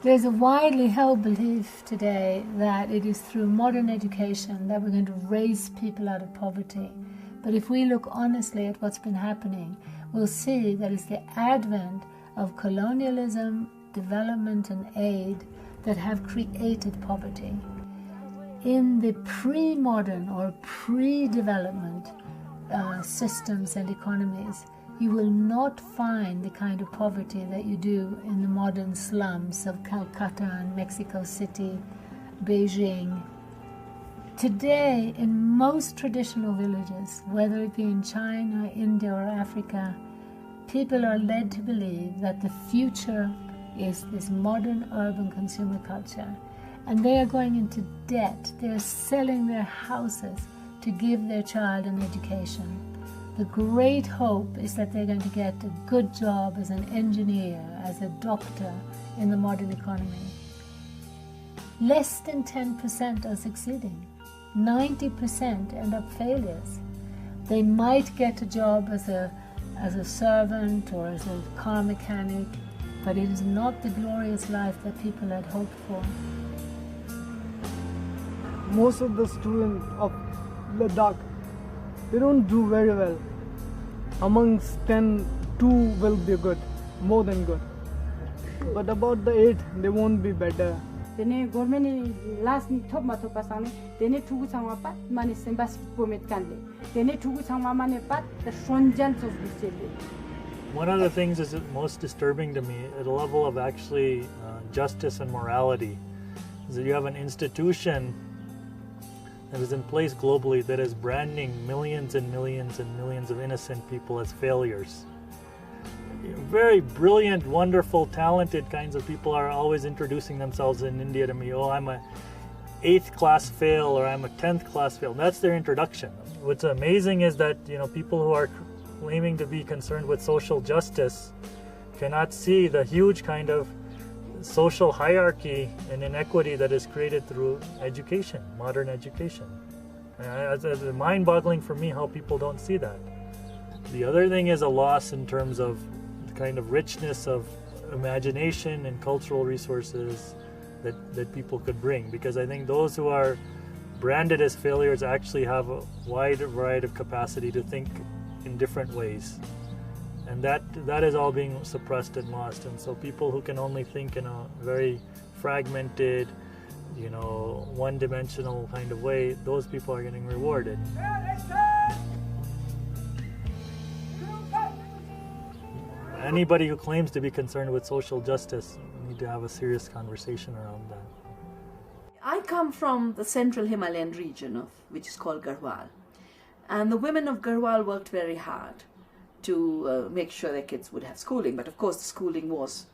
There's a widely held belief today that it is through modern education that we're going to raise people out of poverty. But if we look honestly at what's been happening, we'll see that it's the advent of colonialism, development and aid that have created poverty. In the pre-modern or pre-development systems and economies, you will not find the kind of poverty that you do in the modern slums of Calcutta and Mexico City, Beijing. Today, in most traditional villages, whether it be in China, India or Africa, people are led to believe that the future is this modern urban consumer culture. And they are going into debt. They are selling their houses to give their child an education. The great hope is that they're going to get a good job as an engineer, as a doctor in the modern economy. Less than 10% are succeeding. 90% end up failures. They might get a job as a servant or as a car mechanic, but it is not the glorious life that people had hoped for. Most of the students of Ladakh, they don't do very well. Amongst 10, 2 will be good, more than good. But about the 8, they won't be better. Dene government last top ma top pasang dene thugu changwa pat mani sembas permit kanle dene thugu changwa mane pat the shonjan of this. One of the things is most disturbing to me at a level of actually justice and morality is that you have an institution that is in place globally that is branding millions and millions and millions of innocent people as failures. Very brilliant, wonderful, talented kinds of people are always introducing themselves in India to me. Oh, I'm a 8th class fail or I'm a 10th class fail. That's their introduction. What's amazing is that people who are claiming to be concerned with social justice cannot see the huge kind of social hierarchy and inequity that is created through education, modern education. It's mind-boggling for me how people don't see that. The other thing is a loss in terms of the kind of richness of imagination and cultural resources that people could bring, because I think those who are branded as failures actually have a wide variety of capacity to think in different ways. And that is all being suppressed and lost. And so people who can only think in a very fragmented, one-dimensional kind of way, those people are getting rewarded. Anybody who claims to be concerned with social justice need to have a serious conversation around that. I come from the central Himalayan region, which is called Garhwal. And the women of Garhwal worked very hard to make sure their kids would have schooling. But of course the schooling was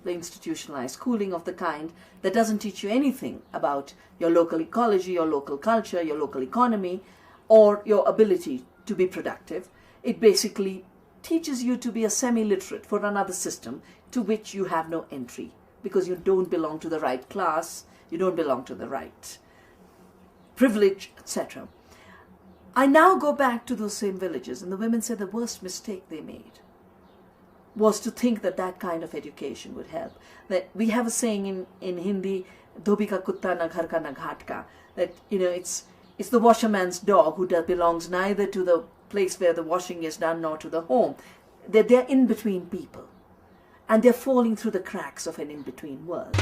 the institutionalized schooling of the kind that doesn't teach you anything about your local ecology, your local culture, your local economy, or your ability to be productive. It basically teaches you to be a semi-literate for another system to which you have no entry, because you don't belong to the right class, you don't belong to the right privilege, etc. I now go back to those same villages, and the women say the worst mistake they made was to think that that kind of education would help. That we have a saying in Hindi, "Dhobi ka kutta na ghar ka na ghat ka," that it's the washerman's dog who belongs neither to the place where the washing is done nor to the home. That they're in between people, and they're falling through the cracks of an in-between world.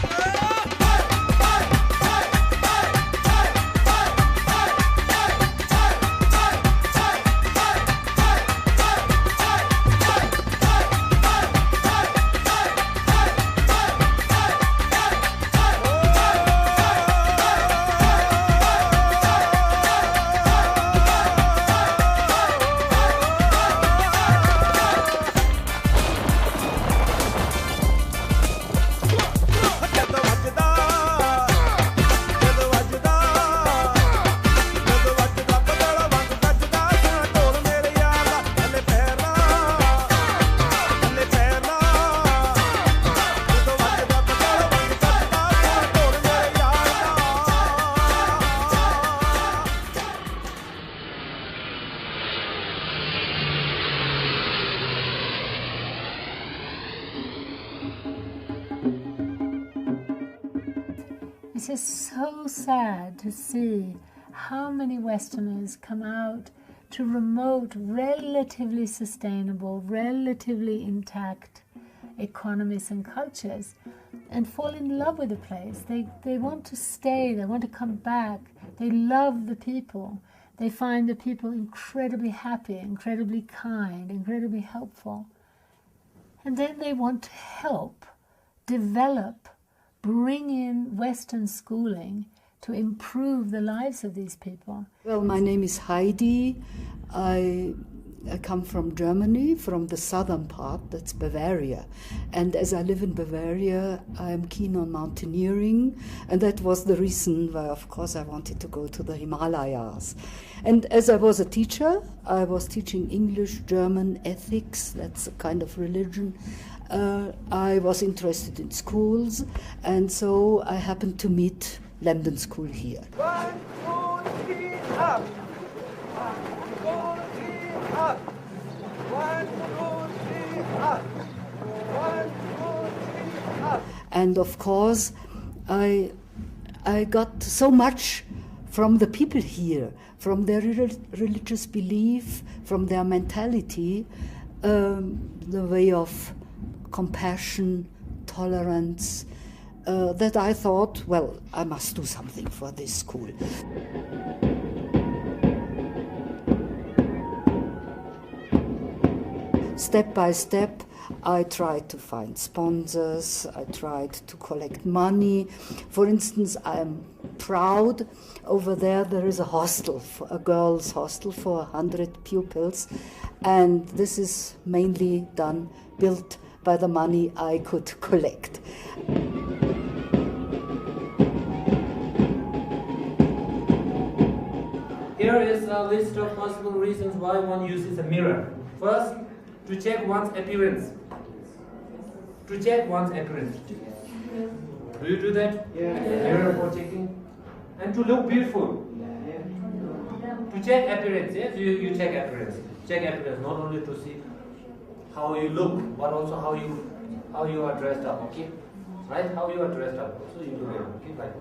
It's just so sad to see how many Westerners come out to remote, relatively sustainable, relatively intact economies and cultures and fall in love with the place. They want to stay, they want to come back, they love the people. They find the people incredibly happy, incredibly kind, incredibly helpful. And then they want to help, develop, bring in Western schooling to improve the lives of these people. Well, my name is Heidi. I come from Germany, from the southern part, that's Bavaria. And as I live in Bavaria, I'm keen on mountaineering, and that was the reason why, of course, I wanted to go to the Himalayas. And as I was a teacher, I was teaching English, German, ethics, that's a kind of religion. I was interested in schools, and so I happened to meet Lambden School here. 1, 2, 3, up. 1, 2, 3, up. 1, 2, 3, up. 1, 2, 3, up. And of course, I got so much from the people here, from their religious belief, from their mentality, the way of compassion, tolerance, that I thought, well, I must do something for this school. Step by step, I tried to find sponsors, I tried to collect money. For instance, I'm proud, over there is a hostel, a girls' hostel for 100 pupils, and this is mainly built by the money I could collect. Here is a list of possible reasons why one uses a mirror. First, to check one's appearance. To check one's appearance. Do you do that? Yeah. Mirror for checking. And to look beautiful. To check appearance, yes? You check appearance. Check appearance, not only to see how you look, but also how you are dressed up, okay? Right? How you are dressed up. Also you look at, okay? Right.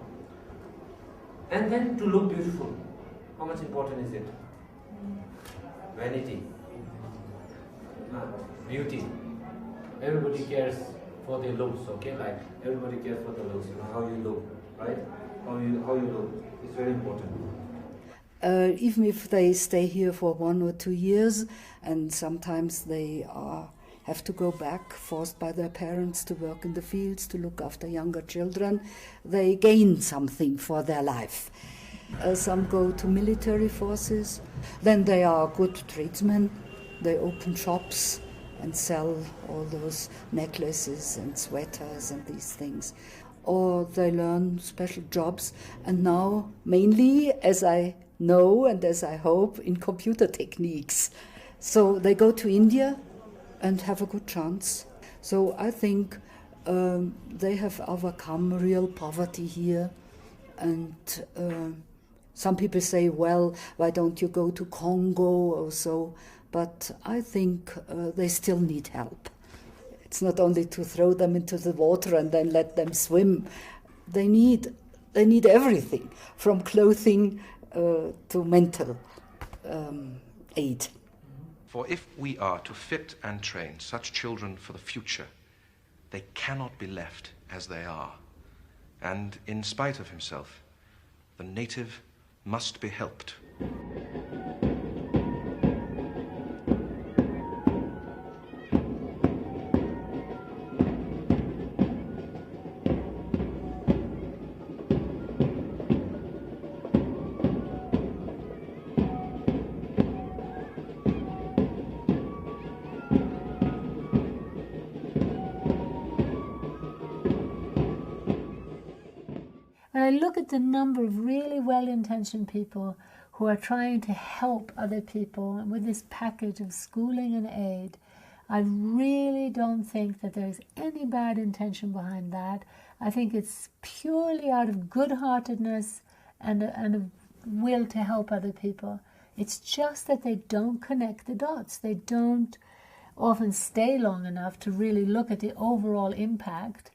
And then to look beautiful. How much important is it? Vanity. Beauty. Everybody cares for their looks, okay? Like everybody cares for the looks, you know, how you look, right? How you look. It's very important. Even if they stay here for 1 or 2 years, and sometimes they have to go back, forced by their parents to work in the fields, to look after younger children, they gain something for their life. Some go to military forces, then they are good tradesmen, they open shops and sell all those necklaces and sweaters and these things. Or they learn special jobs, and now mainly, as I know and as I hope, in computer techniques. So they go to India and have a good chance. So I think they have overcome real poverty here, and some people say, well, why don't you go to Congo or so? But I think they still need help. It's not only to throw them into the water and then let them swim. They need everything, from clothing to mental aid. For if we are to fit and train such children for the future, they cannot be left as they are. And in spite of himself, the native must be helped. When I look at the number of really well-intentioned people who are trying to help other people with this package of schooling and aid, I really don't think that there's any bad intention behind that. I think it's purely out of good-heartedness and a will to help other people. It's just that they don't connect the dots. They don't often stay long enough to really look at the overall impact